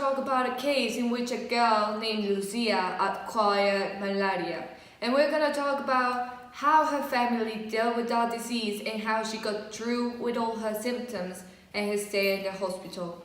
talk about a case in which a girl named Lucia acquired malaria. And we're gonna talk about how her family dealt with that disease and how she got through with all her symptoms and her stay in the hospital.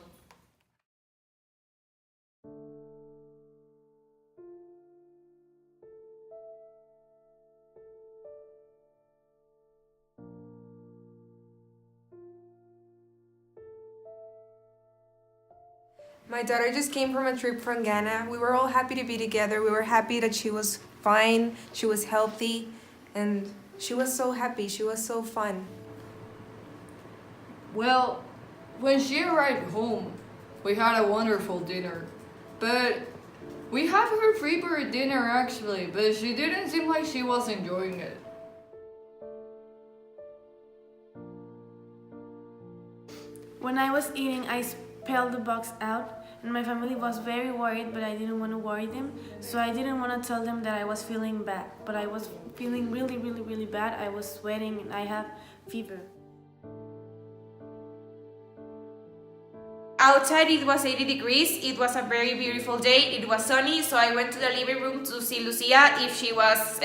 My daughter just came from a trip from Ghana. We were all happy to be together. We were happy that she was fine, she was healthy, and she was so happy. She was so fun. Well, when she arrived home, we had a wonderful dinner. But we had her favorite dinner actually, but she didn't seem like she was enjoying it. When I was eating, I spelled the box out, and my family was very worried, but I didn't want to worry them, so I didn't want to tell them that I was feeling bad. But I was feeling really bad. I was sweating and I have fever. Outside it was 80 degrees, it was a very beautiful day, it was sunny, so I went to the living room to see Lucia if she was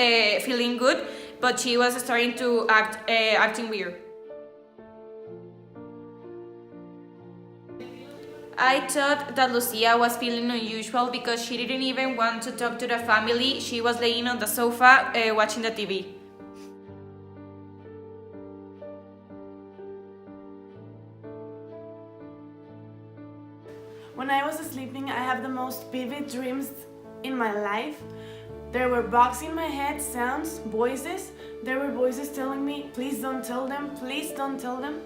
feeling good, but she was starting to acting weird. I thought that Lucia was feeling unusual because she didn't even want to talk to the family. She was laying on the sofa watching the TV. When I was sleeping, I have the most vivid dreams in my life. There were bugs in my head, sounds, voices. There were voices telling me, please don't tell them, please don't tell them.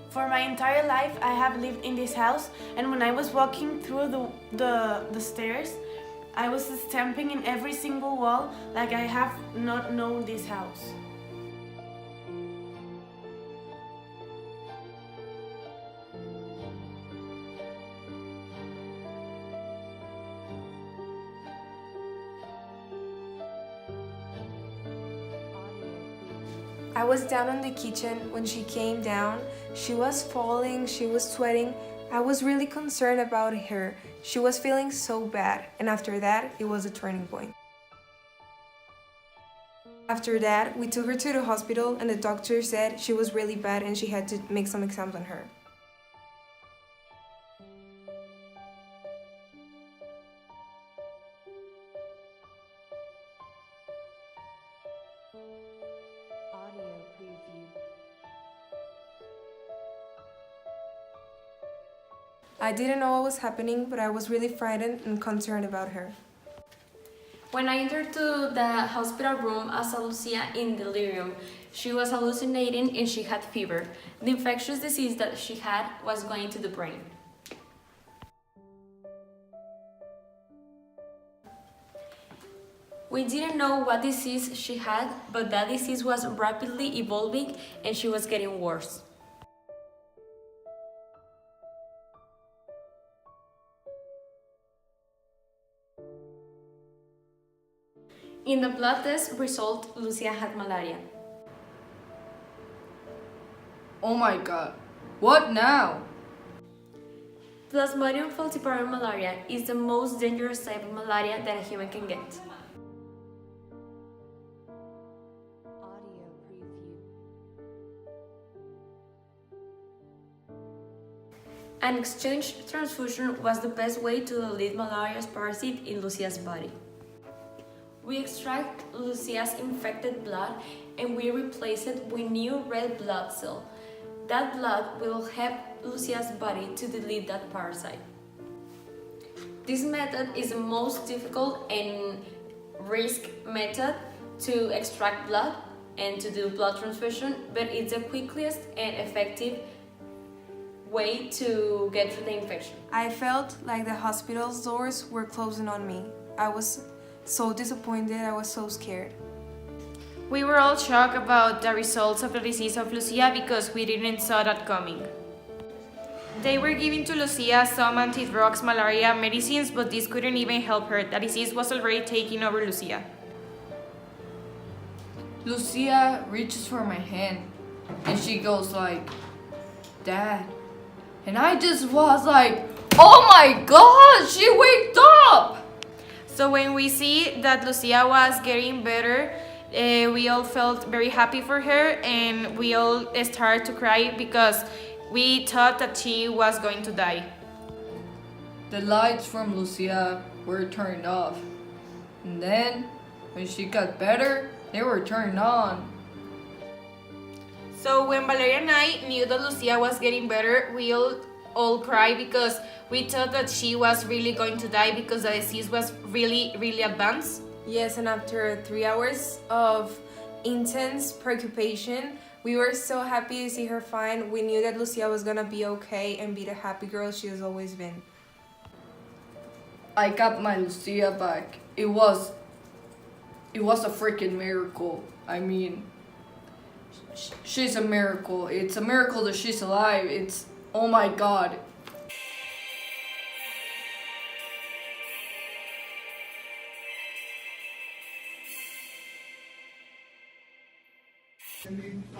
For my entire life, I have lived in this house, and when I was walking through the stairs, I was stamping in every single wall like I have not known this house. I was down in the kitchen when she came down. She was falling, she was sweating. I was really concerned about her. She was feeling so bad, and after that, it was a turning point. After that, we took her to the hospital, and the doctor said she was really bad and she had to make some exams on her. Audio preview. I didn't know what was happening, but I was really frightened and concerned about her. When I entered to the hospital room, I saw Lucia in delirium. She was hallucinating and she had fever. The infectious disease that she had was going to the brain. We didn't know what disease she had, but that disease was rapidly evolving and she was getting worse. In the blood test result, Lucia had malaria. Oh my god, what now? Plasmodium falciparum malaria is the most dangerous type of malaria that a human can get. Audio preview. An exchange transfusion was the best way to delete malaria's parasite in Lucia's body. We extract Lucia's infected blood and we replace it with new red blood cell. That blood will help Lucia's body to delete that parasite. This method is the most difficult and risk method to extract blood and to do blood transfusion, but it's the quickest and effective way to get through the infection. I felt like the hospital's doors were closing on me. I was so disappointed, I was so scared. We were all shocked about the results of the disease of Lucia because we didn't saw that coming. They were giving to Lucia some anti-drugs malaria medicines, but this couldn't even help her. The disease was already taking over Lucia. Lucia reaches for my hand and she goes like, Dad. And I just was like, oh my God, she waked up! So when we see that Lucia was getting better, we all felt very happy for her and we all started to cry because we thought that she was going to die. The lights from Lucia were turned off. And then, when she got better, they were turned on. So when Valeria and I knew that Lucia was getting better, we all cried because we thought that she was really going to die because the disease was really, really advanced. Yes, and after 3 hours of intense preoccupation, we were so happy to see her fine. We knew that Lucia was gonna be okay and be the happy girl she has always been. I got my Lucia back. It was a freaking miracle. I mean, she's a miracle. It's a miracle that she's alive. It's, oh my God.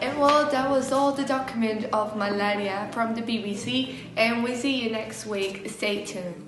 And well, that was all the document of malaria from the BBC, and we see you next week. Stay tuned.